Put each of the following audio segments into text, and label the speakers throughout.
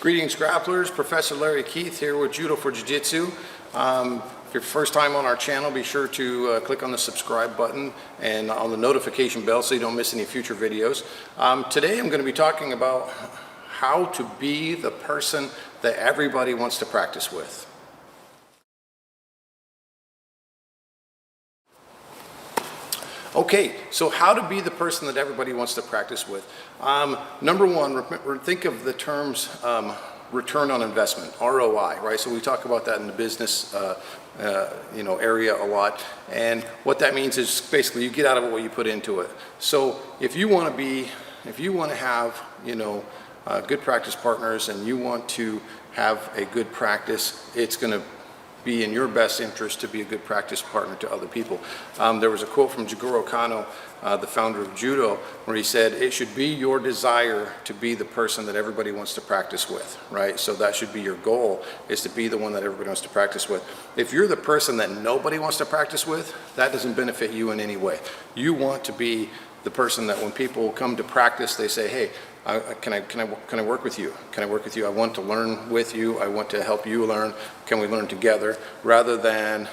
Speaker 1: Greetings grapplers, Professor Larry Keith here with Judo for Jiu-Jitsu. If you're first time on our channel, be sure to click on the subscribe button and on the notification bell so you don't miss any future videos. Today I'm going to be talking about how to be the person that everybody wants to practice with. Okay, so how to be the person that everybody wants to practice with. Number one, think of the terms return on investment, ROI, right? So we talk about that in the business area a lot. And what that means is basically you get out of it what you put into it. So if you want to have, good practice partners and you want to have a good practice, it's going to be in your best interest to be a good practice partner to other people. There was a quote from Jigoro Kano, the founder of Judo, where he said, it should be your desire to be the person that everybody wants to practice with, right? So that should be your goal, is to be the one that everybody wants to practice with. If you're the person that nobody wants to practice with, that doesn't benefit you in any way. You want to be the person that when people come to practice, they say, hey, can I work with you? Can I work with you? I want to learn with you. I want to help you learn. Can we learn together? Rather than,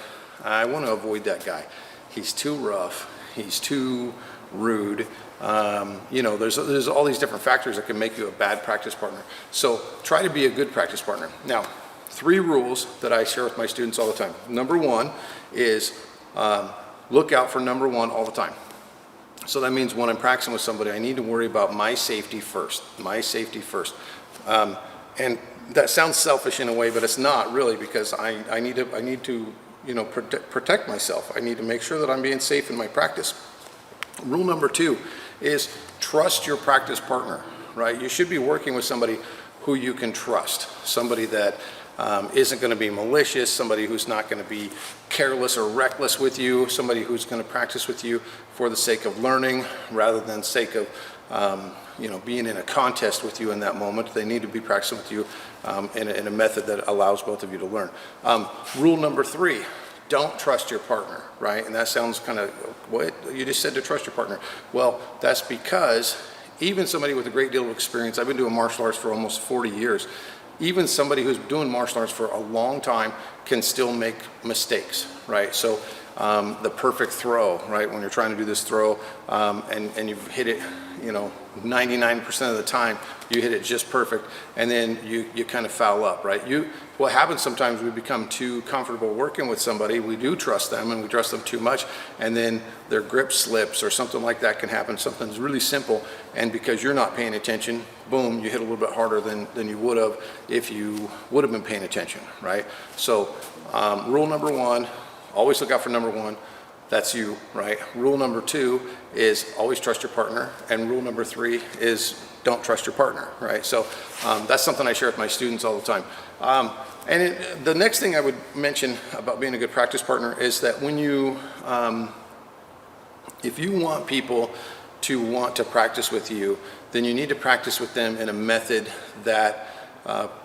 Speaker 1: I want to avoid that guy. He's too rough. He's too rude. There's all these different factors that can make you a bad practice partner. So try to be a good practice partner. Now, 3 rules that I share with my students all the time. Number 1 is look out for number 1 all the time. So that means when I'm practicing with somebody, I need to worry about my safety first, my safety first. And that sounds selfish in a way, but it's not really, because I need to protect myself. I need to make sure that I'm being safe in my practice. Rule number 2 is trust your practice partner, right? You should be working with somebody who you can trust, somebody that isn't going to be malicious, somebody who's not going to be careless or reckless with you, somebody who's going to practice with you for the sake of learning rather than sake of being in a contest with you in that moment. They need to be practicing with you in a method that allows both of you to learn. Rule number 3, don't trust your partner, right? And that sounds kind of, what? You just said to trust your partner. Well, that's because even somebody with a great deal of experience, I've been doing martial arts for almost 40 years, even somebody who's doing martial arts for a long time can still make mistakes, right? So the perfect throw, right? When you're trying to do this throw and you've hit it, 99% of the time, you hit it just perfect, and then you kind of foul up, right? What happens sometimes, we become too comfortable working with somebody, we do trust them and we trust them too much, and then their grip slips or something like that can happen. Something's really simple, and because you're not paying attention, boom, you hit a little bit harder than you would have if you would have been paying attention, right? So rule number 1, always look out for number 1. That's you, right? Rule number 2 is always trust your partner, and rule number 3 is don't trust your partner, right? So that's something I share with my students all the time. The next thing I would mention about being a good practice partner is that when you, if you want people to want to practice with you, then you need to practice with them in a method that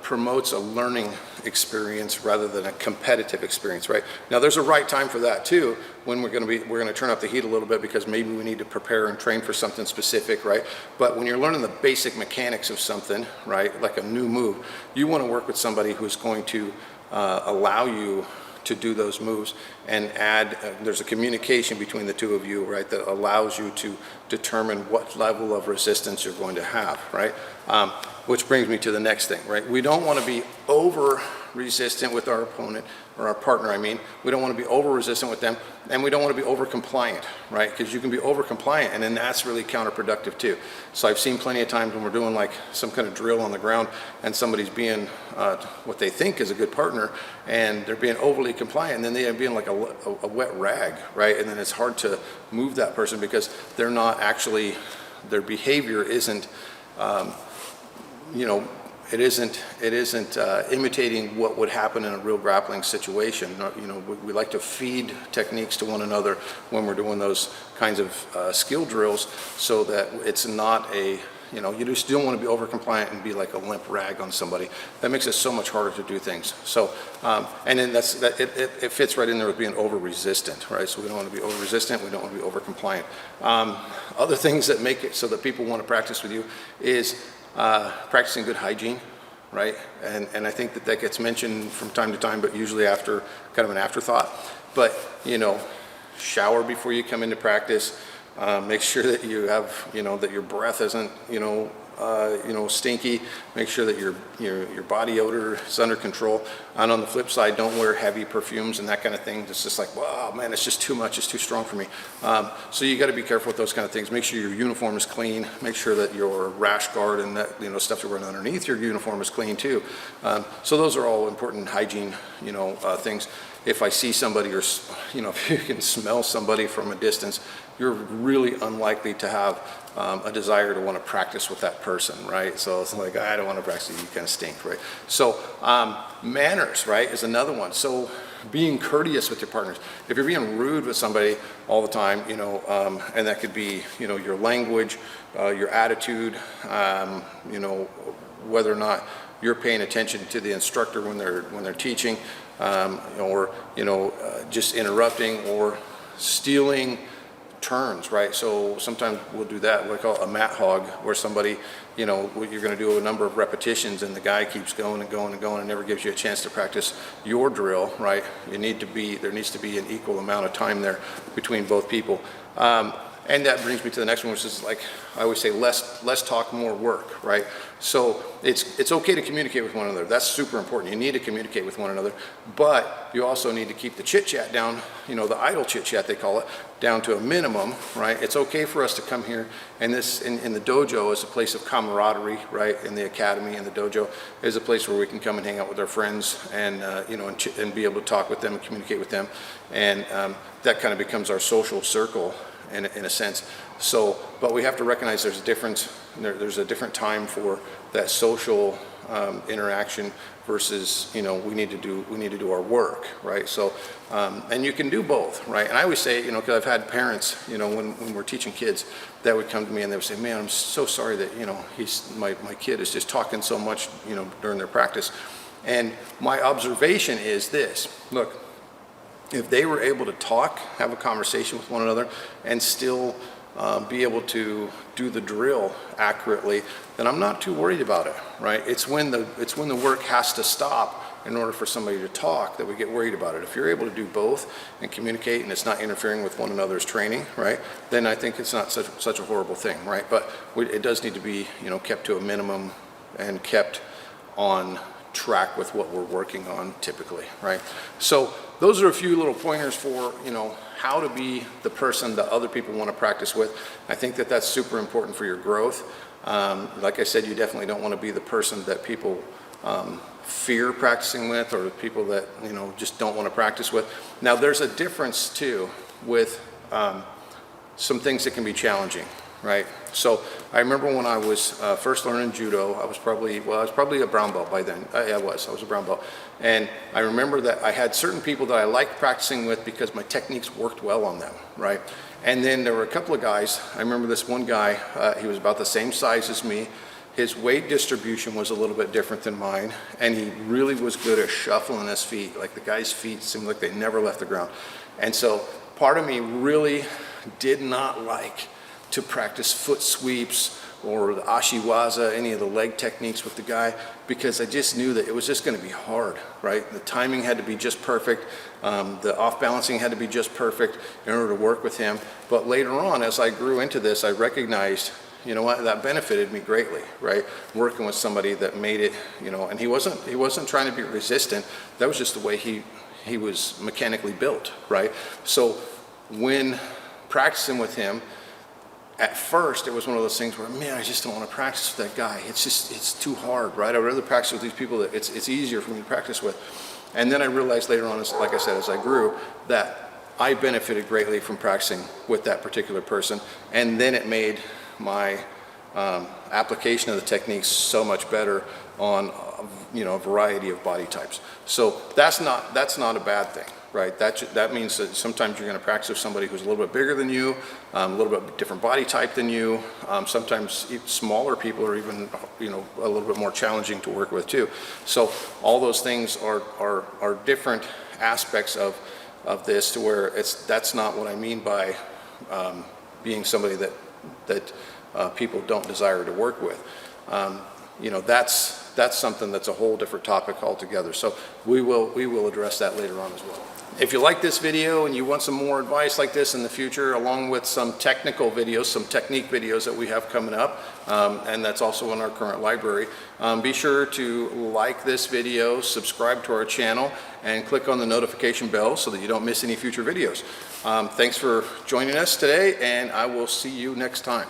Speaker 1: promotes a learning experience rather than a competitive experience, right? Now there's a right time for that too, when we're going to turn up the heat a little bit because maybe we need to prepare and train for something specific, right? But when you're learning the basic mechanics of something, right, like a new move, you want to work with somebody who's going to allow you to do those moves and add, there's a communication between the two of you, right, that allows you to determine what level of resistance you're going to have, right? Which brings me to the next thing, right? We don't want to be over resistant with our opponent, or our partner, I mean. We don't want to be over resistant with them, and we don't want to be over compliant, right? Because you can be over compliant, and then that's really counterproductive too. So I've seen plenty of times when we're doing like some kind of drill on the ground and somebody's being what they think is a good partner, and they're being overly compliant, and then they are being like a wet rag, right? And then it's hard to move that person because they're not actually, their behavior isn't it isn't imitating what would happen in a real grappling situation. We like to feed techniques to one another when we're doing those kinds of skill drills, so that it's not a, you just don't want to be over compliant and be like a limp rag on somebody. That makes it so much harder to do things. So, and then it fits right in there with being over resistant, right? So we don't want to be over resistant, we don't want to be over compliant. Other things that make it so that people want to practice with you is practicing good hygiene, right? And I think that that gets mentioned from time to time, but usually after kind of an afterthought. But, you know, shower before you come into practice. Make sure that you have, you know, that your breath isn't, stinky. Make sure that your body odor is under control. And on the flip side, don't wear heavy perfumes and that kind of thing. It's just like, wow, man, it's just too much. It's too strong for me. So you got to be careful with those kind of things. Make sure your uniform is clean. Make sure that your rash guard and that, you know, stuff you're wearing underneath your uniform is clean too. So those are all important hygiene, things. If I see somebody, or, you know, if you can smell somebody from a distance, you're really unlikely to have a desire to want to practice with that person, right? So it's like, I don't want to practice, you kind of stink, right? So manners, right, is another one. So being courteous with your partners. If you're being rude with somebody all the time, and that could be, your language, your attitude, whether or not you're paying attention to the instructor when they're teaching, or just interrupting or stealing turns, right? So sometimes we'll do that, what I call a mat hog, where somebody, you're going to do a number of repetitions and the guy keeps going and going and going and never gives you a chance to practice your drill, right? There needs to be an equal amount of time there between both people. And that brings me to the next one, which is, like I always say, less talk, more work, right? So it's okay to communicate with one another. That's super important. You need to communicate with one another, but you also need to keep the chit chat down, the idle chit chat they call it, down to a minimum, right? It's okay for us to come here, and this in the dojo is a place of camaraderie, right? In the academy and the dojo is a place where we can come and hang out with our friends and and be able to talk with them and communicate with them, and that kind of becomes our social circle in a sense. So, but we have to recognize there's a difference. There's a different time for that social interaction versus, we need to do our work, right? So, and you can do both, right? And I always say, because I've had parents, when we're teaching kids, that would come to me and they would say, man, I'm so sorry that, my kid is just talking so much, during their practice. And my observation is this: look, if they were able to talk, have a conversation with one another, and still be able to do the drill accurately, then I'm not too worried about it, right? It's when the work has to stop in order for somebody to talk that we get worried about it. If you're able to do both and communicate, and it's not interfering with one another's training, right, then I think it's not such a horrible thing, right? But it does need to be, kept to a minimum and kept on track with what we're working on typically, right? So those are a few little pointers for, how to be the person that other people want to practice with. I think that that's super important for your growth. Like I said, you definitely don't want to be the person that people fear practicing with, or people that, just don't want to practice with. Now, there's a difference too with some things that can be challenging, right? So I remember when I was first learning judo, I was probably a brown belt by then. I was a brown belt. And I remember that I had certain people that I liked practicing with because my techniques worked well on them, right? And then there were a couple of guys. I remember this one guy, he was about the same size as me. His weight distribution was a little bit different than mine, and he really was good at shuffling his feet. Like, the guy's feet seemed like they never left the ground. And so part of me really did not like to practice foot sweeps or the ashiwaza, any of the leg techniques with the guy, because I just knew that it was just going to be hard, right? The timing had to be just perfect. The off-balancing had to be just perfect in order to work with him. But later on, as I grew into this, I recognized, that benefited me greatly, right? Working with somebody that made it, and he wasn't trying to be resistant. That was just the way he was mechanically built, right? So when practicing with him, at first, it was one of those things where, man, I just don't want to practice with that guy. It's too hard, right? I'd rather practice with these people that it's easier for me to practice with. And then I realized later on, like I said, as I grew, that I benefited greatly from practicing with that particular person. And then it made my application of the techniques so much better on, a variety of body types. So that's not a bad thing, right? That means that sometimes you're going to practice with somebody who's a little bit bigger than you, a little bit different body type than you. Sometimes smaller people are even, a little bit more challenging to work with too. So all those things are different aspects of this, to where that's not what I mean by being somebody that people don't desire to work with. that's something that's a whole different topic altogether. So we will address that later on as well. If you like this video and you want some more advice like this in the future, along with some technical videos, some technique videos that we have coming up, and that's also in our current library, be sure to like this video, subscribe to our channel, and click on the notification bell so that you don't miss any future videos. Thanks for joining us today, and I will see you next time.